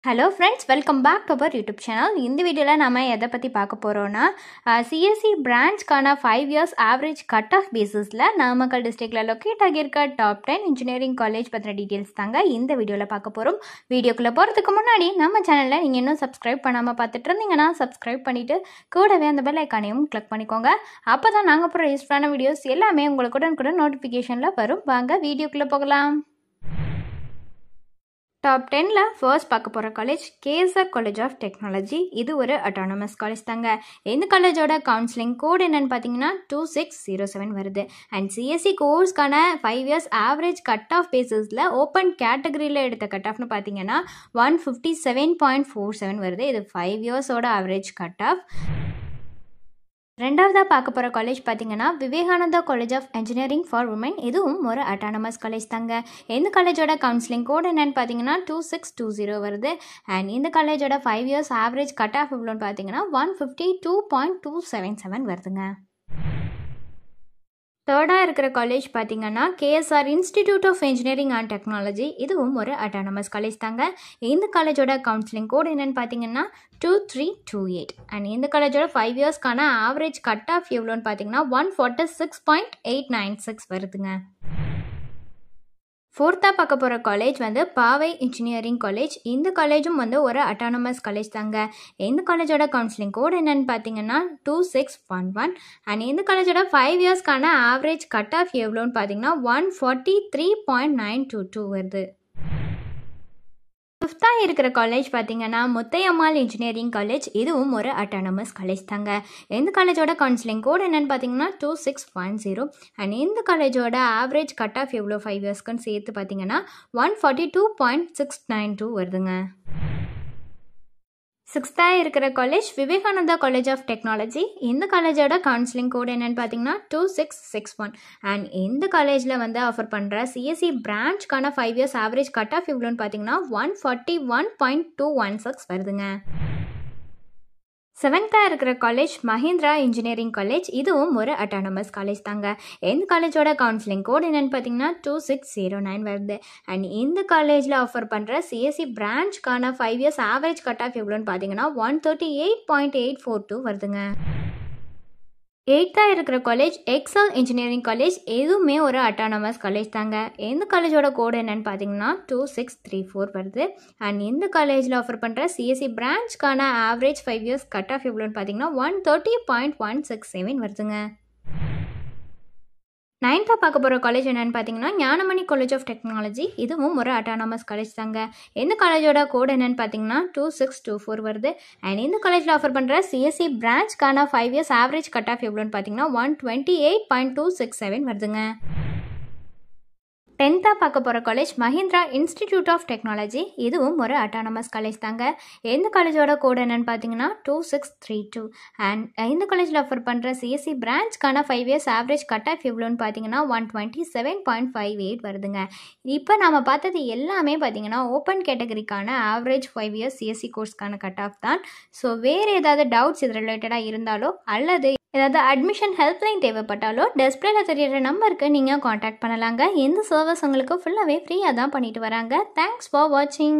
Hello friends, welcome back to our YouTube channel. In this video, we will CSE branch 5 years average cut-off basis la Namakkal district la locate agirka top 10 engineering college பத்தின details தாங்க இந்த வீடியோல பார்க்க போறோம். வீடியோக்குள்ள போறதுக்கு முன்னாடி நம்ம சேனலை நீங்க இன்னும் subscribe பண்ணாம பார்த்துட்டு இருந்தீங்கன்னா subscribe பண்ணிட்டு கூடவே அந்த bell icon-ஐயும் click பண்ணிக்கோங்க. அப்பதான் நாங்க போற யூஸ்ஃபுல்லான வீடியோஸ் எல்லாமே உங்களுக்கு உடனுக்குடன் notification-ல வரும். வாங்க வீடியோக்குள்ள போகலாம். Top 10 la first பார்க்க போற college KSR College of Technology. இது ஒரு autonomous college தாங்க. இந்த காலேஜோட கவுன்சிலிங் கோட் என்னன்னு பார்த்தீங்கன்னா 2607 வருது. And CSE கோர்ஸ்க்கான 5 years average cut off பேசிஸில் ஓப்பன் கேட்டகரியில் எடுத்த கட் ஆஃப்னு பார்த்தீங்கன்னா 157.47 வருது. இது 5 yearsோட ஆவரேஜ் கட் ஆஃப். ரெண்டாவதாக பார்க்க போகிற காலேஜ் பார்த்தீங்கன்னா Vivekananda college of engineering for women. இதுவும் ஒரு அட்டானமஸ் காலேஜ் தாங்க. இந்த காலேஜோட கவுன்சிலிங் கோட் என்னன்னு பார்த்தீங்கன்னா 2620 வருது. அண்ட் இந்த காலேஜோட 5 years ஆவரேஜ் கட் ஆஃப் எவ்வளோன்னு பார்த்தீங்கன்னா 152.277 வருதுங்க. தேர்டாக இருக்கிற காலேஜ் பார்த்தீங்கன்னா KSR institute of engineering and technology. இதுவும் ஒரு அட்டானமஸ் காலேஜ் தாங்க. இந்த காலேஜோட கவுன்சிலிங் கோட் என்னன்னு பார்த்தீங்கன்னா 2328. அண்ட் இந்த காலேஜோட 5 yearsக்கான ஆவரேஜ் கட் ஆஃப் எவ்வளோன்னு பார்த்தீங்கன்னா 146.896 வருதுங்க. ஃபோர்த்தாக பார்க்க போகிற காலேஜ் பாவை இன்ஜினியரிங் காலேஜ். இந்த காலேஜும் ஒரு அட்டானமஸ் காலேஜ் தாங்க. இந்த காலேஜோட கவுன்சிலிங் கோட் என்னன்னு பார்த்தீங்கன்னா 2611. அண்ட் இந்த காலேஜோட 5 yearsக்கான ஆவரேஜ் கட் ஆஃப் எவ்வளோன்னு பார்த்தீங்கன்னா 143.922 வருது. ஃபிஃப்த்தாக இருக்கிற காலேஜ் பார்த்தீங்கன்னா முத்தையம்மாள் இன்ஜினியரிங் காலேஜ். இதுவும் ஒரு அட்டானமஸ் காலேஜ் தாங்க. இந்த காலேஜோட கவுன்சிலிங் கோட் என்னன்னு பார்த்தீங்கன்னா 2610. அண்ட் இந்த காலேஜோட ஆவரேஜ் கட் ஆஃப் எவ்வளோ 5 yearsக்குன்னு சேர்த்து பார்த்தீங்கன்னா 142.692 வருதுங்க. சிக்ஸ்த்தாக இருக்கிற college Vivekananda college of technology. இந்த காலேஜோட கவுன்சிலிங் கோட் என்னன்னு பார்த்தீங்கன்னா 2661. அண்ட் இந்த காலேஜில் ஆஃபர் பண்ணுற CSE பிரான்ச்க்கான 5 years ஆவரேஜ் கட் ஆஃப் எவ்வளோன்னு பார்த்தீங்கன்னா 141.216 வருதுங்க. செவன்த்தாக இருக்கிற காலேஜ் மஹிந்திரா இன்ஜினியரிங் காலேஜ். இதுவும் ஒரு அட்டானமஸ் காலேஜ் தாங்க. இந்த காலேஜோட கவுன்சிலிங் கோட் என்னன்னு பார்த்தீங்கன்னா 2609 வருது. அண்ட் இந்த காலேஜில் ஆஃபர் பண்ணுற CSE பிரான்ச்க்கான 5 years ஆவரேஜ் கட் ஆஃப் எவ்வளோன்னு பார்த்தீங்கன்னா 138.842 வருதுங்க. எயித்தாக இருக்கிற காலேஜ் எக்ஸல் இன்ஜினியரிங் காலேஜ். எதுவுமே ஒரு அட்டானமஸ் காலேஜ் தாங்க. இந்த காலேஜோட கோடு என்னன்னு பார்த்தீங்கன்னா 2634 வருது. அண்ட் இந்த காலேஜில் ஆஃபர் பண்ணுற CSE பிரான்ச்க்கான ஆவரேஜ் 5 years கட் ஆஃப் எவ்வளோன்னு பார்த்தீங்கன்னா 130.167 வருதுங்க. நைன்த்தாக பார்க்க போகிற காலேஜ் என்னென்னு பார்த்தீங்கன்னா ஞானமணி காலேஜ் ஆஃப் டெக்னாலஜி. இதுவும் ஒரு அட்டானமஸ் காலேஜ் தாங்க. இந்த காலேஜோட கோட் என்னென்னு பார்த்தீங்கன்னா 2624 வருது. அண்ட் இந்த காலேஜில் ஆஃபர் பண்ணுற CSE பிரான்ச்க்கான 5 years ஆவரேஜ் கட் ஆஃப் எவ்வளோன்னு பார்த்தீங்கன்னா 128.267 வருதுங்க. டென்த்தாக பார்க்க போகிற college Mahindra institute of technology. இதுவும் ஒரு அட்டானமஸ் காலேஜ் தாங்க. இந்த காலேஜோட கோட் என்னன்னு பார்த்தீங்கன்னா 2632. அண்ட் இந்த காலேஜில் ஆஃபர் பண்ணுற CSE பிரான்ச்க்கான 5 years ஆவரேஜ் கட் ஆஃப் எவ்வளோன்னு பார்த்தீங்கன்னா 127.58 வருதுங்க. இப்போ நம்ம பார்த்தது எல்லாமே பார்த்தீங்கன்னா ஓப்பன் கேட்டகரிக்கான ஆவரேஜ் 5 years CSE கோர்ஸ்க்கான கட் ஆஃப் தான். ஸோ வேறு ஏதாவது டவுட்ஸ் இது ரிலேட்டடாக இருந்தாலோ அல்லது ஏதாவது அட்மிஷன் ஹெல்ப்லைன் தேவைப்பட்டாலோ டிஸ்பிளேல தெரியிற நம்பருக்கு நீங்கள் காண்டாக்ட் பண்ணலாங்க. இந்த சர்வீஸ் உங்களுக்கு ஃபுல்லாகவே ஃப்ரீயாக தான் பண்ணிட்டு வராங்க. தேங்க்ஸ் ஃபார் வாட்சிங்.